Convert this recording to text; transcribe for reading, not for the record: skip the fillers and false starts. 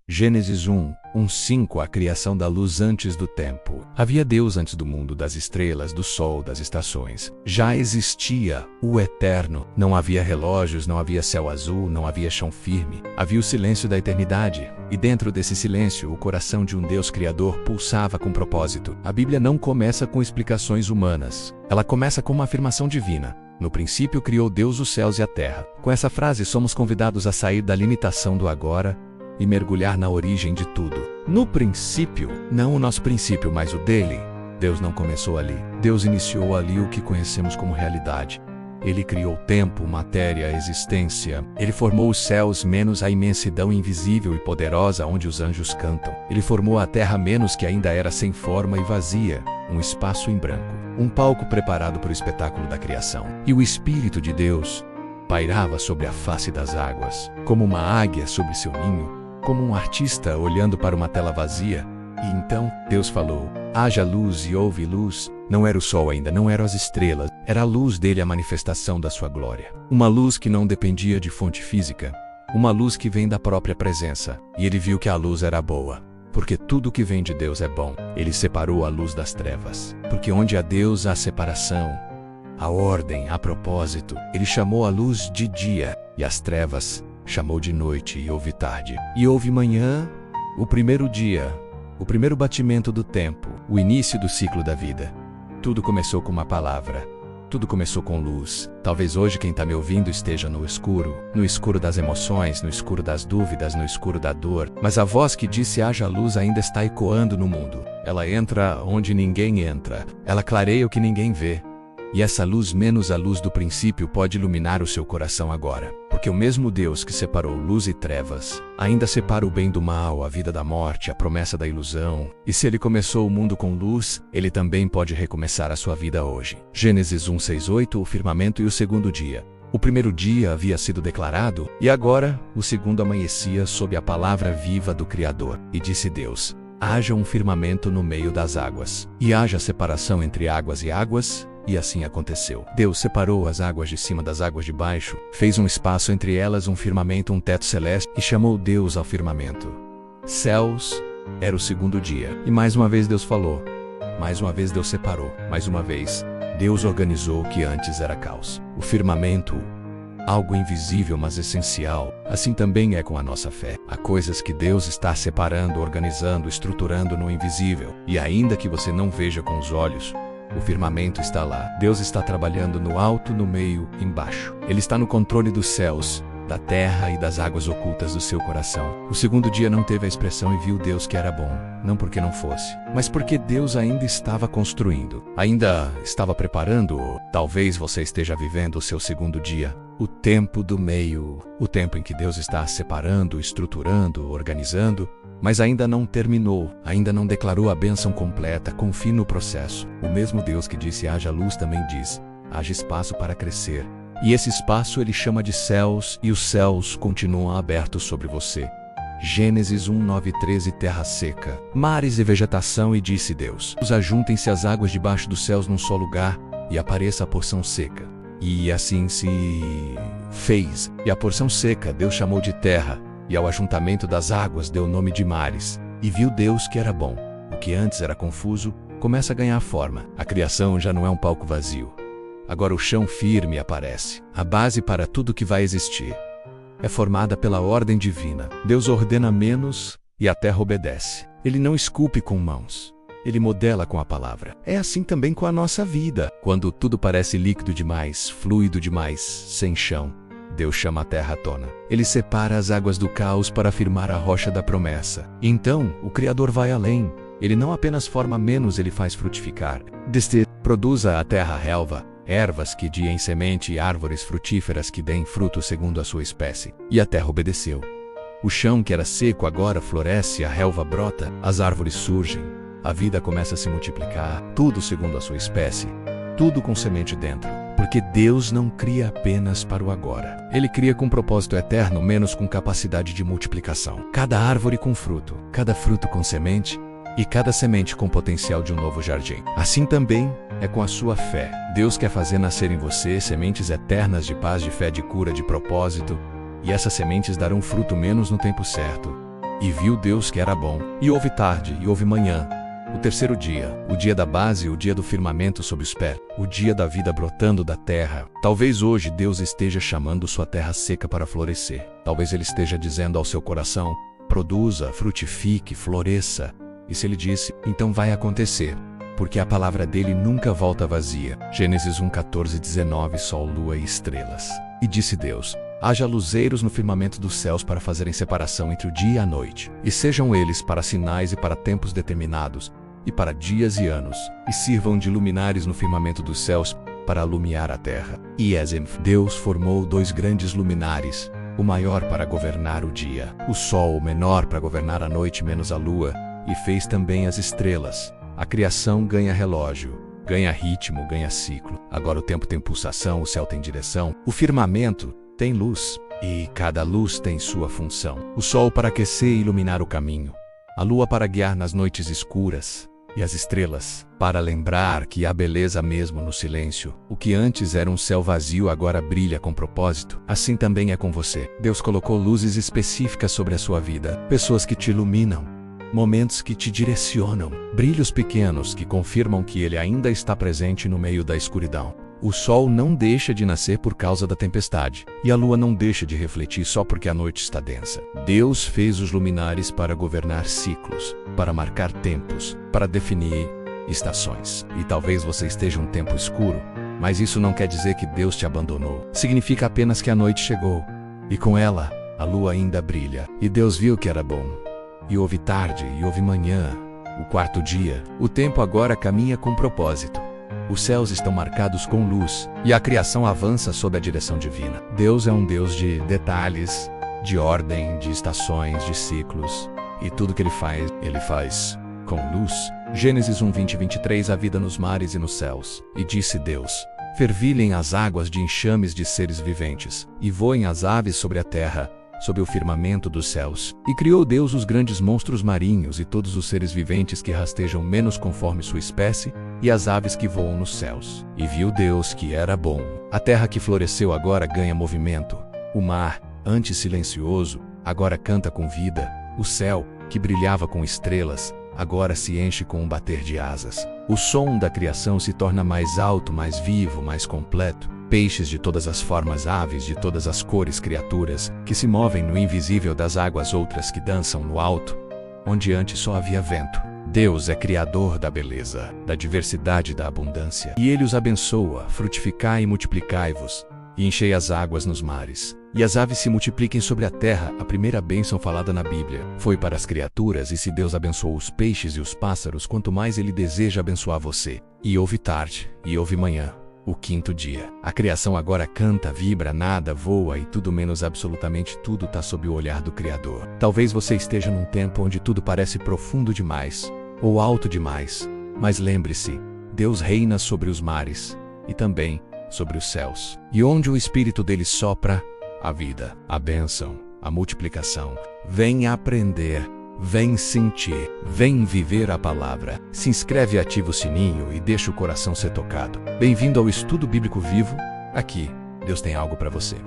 Gênesis 1:5 A criação da luz antes do tempo. Havia Deus antes do mundo, das estrelas, do sol, das estações. Já existia o eterno. Não havia relógios, não havia céu azul, não havia chão firme. Havia o silêncio da eternidade. E dentro desse silêncio, o coração de um Deus criador pulsava com propósito. A Bíblia não começa com explicações humanas. Ela começa com uma afirmação divina. No princípio criou Deus os céus e a terra. Com essa frase somos convidados a sair da limitação do agora e mergulhar na origem de tudo. No princípio, não o nosso princípio, mas o dele. Deus não começou ali. Deus iniciou ali o que conhecemos como realidade. Ele criou tempo, matéria, existência. Ele formou os céus menos a imensidão invisível e poderosa onde os anjos cantam. Ele formou a terra menos que ainda era sem forma e vazia, um espaço em branco, um palco preparado para o espetáculo da criação. E o Espírito de Deus pairava sobre a face das águas, como uma águia sobre seu ninho, como um artista olhando para uma tela vazia. E então Deus falou: haja luz, e houve luz. Não era o sol ainda, não eram as estrelas, era a luz dele, a manifestação da sua glória. Uma luz que não dependia de fonte física, uma luz que vem da própria presença. E ele viu que a luz era boa, porque tudo que vem de Deus é bom. Ele separou a luz das trevas, porque onde há Deus há separação, há ordem, há propósito. Ele chamou a luz de dia, e as trevas chamou de noite, e houve tarde. E houve manhã, o primeiro dia, o primeiro batimento do tempo, o início do ciclo da vida. Tudo começou com uma palavra. Tudo começou com luz. Talvez hoje quem está me ouvindo esteja no escuro das emoções, no escuro das dúvidas, no escuro da dor. Mas a voz que disse haja luz ainda está ecoando no mundo. Ela entra onde ninguém entra. Ela clareia o que ninguém vê. E essa luz menos a luz do princípio pode iluminar o seu coração agora. Porque o mesmo Deus que separou luz e trevas, ainda separa o bem do mal, a vida da morte, a promessa da ilusão. E se ele começou o mundo com luz, ele também pode recomeçar a sua vida hoje. Gênesis 1:6-8 O firmamento e o segundo dia. O primeiro dia havia sido declarado, e agora o segundo amanhecia sob a palavra viva do Criador. E disse Deus: haja um firmamento no meio das águas, e haja separação entre águas e águas. E assim aconteceu. Deus separou as águas de cima das águas de baixo, fez um espaço entre elas, um firmamento, um teto celeste, e chamou Deus ao firmamento. Céus era o segundo dia. E mais uma vez Deus falou. Mais uma vez Deus separou. Mais uma vez Deus organizou o que antes era caos. O firmamento, algo invisível mas essencial. Assim também é com a nossa fé. Há coisas que Deus está separando, organizando, estruturando no invisível. E ainda que você não veja com os olhos, o firmamento está lá. Deus está trabalhando no alto, no meio, embaixo. Ele está no controle dos céus, da terra e das águas ocultas do seu coração. O segundo dia não teve a expressão e viu Deus que era bom. Não porque não fosse, mas porque Deus ainda estava construindo. Ainda estava preparando. Talvez você esteja vivendo o seu segundo dia. O tempo do meio. O tempo em que Deus está separando, estruturando, organizando. Mas ainda não terminou, ainda não declarou a bênção completa. Confie no processo. O mesmo Deus que disse haja luz também diz: haja espaço para crescer. E esse espaço ele chama de céus, e os céus continuam abertos sobre você. Gênesis 1:9-13 Terra seca, mares e vegetação. E disse Deus: ajuntem-se as águas debaixo dos céus num só lugar, e apareça a porção seca. E assim se fez. E a porção seca Deus chamou de terra, e ao ajuntamento das águas deu o nome de mares. E viu Deus que era bom. O que antes era confuso começa a ganhar forma. A criação já não é um palco vazio. Agora o chão firme aparece. A base para tudo que vai existir é formada pela ordem divina. Deus ordena menos e a terra obedece. Ele não esculpe com mãos. Ele modela com a palavra. É assim também com a nossa vida. Quando tudo parece líquido demais, fluido demais, sem chão, Deus chama a terra à tona. Ele separa as águas do caos para firmar a rocha da promessa. Então, o Criador vai além. Ele não apenas forma menos, ele faz frutificar. Produza a terra relva, ervas que dêem semente e árvores frutíferas que deem fruto segundo a sua espécie. E a terra obedeceu. O chão que era seco agora floresce, a relva brota, as árvores surgem. A vida começa a se multiplicar, tudo segundo a sua espécie. Tudo com semente dentro. Porque Deus não cria apenas para o agora. Ele cria com propósito eterno, menos com capacidade de multiplicação. Cada árvore com fruto, cada fruto com semente, e cada semente com potencial de um novo jardim. Assim também é com a sua fé. Deus quer fazer nascer em você sementes eternas de paz, de fé, de cura, de propósito, e essas sementes darão fruto menos no tempo certo, E viu Deus que era bom. E houve tarde, e houve manhã, o terceiro dia, o dia da base, o dia do firmamento sob os pés, o dia da vida brotando da terra. Talvez hoje Deus esteja chamando sua terra seca para florescer. Talvez Ele esteja dizendo ao seu coração: produza, frutifique, floresça. E se Ele disse, então vai acontecer, porque a palavra dele nunca volta vazia. Gênesis 1:14-19, Sol, Lua e estrelas. E disse Deus: haja luzeiros no firmamento dos céus para fazerem separação entre o dia e a noite, e sejam eles para sinais e para tempos determinados, e para dias e anos, e sirvam de luminares no firmamento dos céus para alumiar a terra. E Deus formou 2 grandes luminares, o maior para governar o dia, o sol, o menor para governar a noite menos a lua, e fez também as estrelas. A criação ganha relógio, ganha ritmo, ganha ciclo. Agora o tempo tem pulsação, o céu tem direção, o firmamento tem luz, e cada luz tem sua função. O sol para aquecer e iluminar o caminho, a lua para guiar nas noites escuras, e as estrelas para lembrar que há beleza mesmo no silêncio. O que antes era um céu vazio agora brilha com propósito. Assim também é com você. Deus colocou luzes específicas sobre a sua vida, pessoas que te iluminam, momentos que te direcionam, brilhos pequenos que confirmam que Ele ainda está presente no meio da escuridão. O sol não deixa de nascer por causa da tempestade, e a lua não deixa de refletir só porque a noite está densa. Deus fez os luminares para governar ciclos, para marcar tempos, para definir estações. E talvez você esteja um tempo escuro, mas isso não quer dizer que Deus te abandonou. Significa apenas que a noite chegou, e com ela, a lua ainda brilha. E Deus viu que era bom. E houve tarde, e houve manhã, o 4º dia. O tempo agora caminha com propósito. Os céus estão marcados com luz, e a criação avança sob a direção divina. Deus é um Deus de detalhes, de ordem, de estações, de ciclos. E tudo que Ele faz com luz. Gênesis 1:20-23. A vida nos mares e nos céus. E disse Deus: fervilhem as águas de enxames de seres viventes, e voem as aves sobre a terra, sob o firmamento dos céus. E criou Deus os grandes monstros marinhos e todos os seres viventes que rastejam menos conforme sua espécie, e as aves que voam nos céus. E viu Deus que era bom. A terra que floresceu agora ganha movimento. O mar, antes silencioso, agora canta com vida. O céu, que brilhava com estrelas, agora se enche com um bater de asas. O som da criação se torna mais alto, mais vivo, mais completo. Peixes de todas as formas, aves de todas as cores, criaturas que se movem no invisível das águas, outras que dançam no alto, onde antes só havia vento. Deus é criador da beleza, da diversidade e da abundância. E Ele os abençoa: frutificai e multiplicai-vos, e enchei as águas nos mares. E as aves se multipliquem sobre a terra. A primeira bênção falada na Bíblia foi para as criaturas, e se Deus abençoou os peixes e os pássaros, quanto mais Ele deseja abençoar você. E houve tarde, e houve manhã, o 5º dia. A criação agora canta, vibra, nada, voa, e tudo menos absolutamente tudo está sob o olhar do Criador. Talvez você esteja num tempo onde tudo parece profundo demais, ou alto demais, mas lembre-se, Deus reina sobre os mares, e também sobre os céus. E onde o Espírito dele sopra, a vida, a bênção, a multiplicação. Vem aprender, vem sentir, vem viver a palavra. Se inscreve, ativa o sininho e deixa o coração ser tocado. Bem-vindo ao Estudo Bíblico Vivo. Aqui, Deus tem algo para você.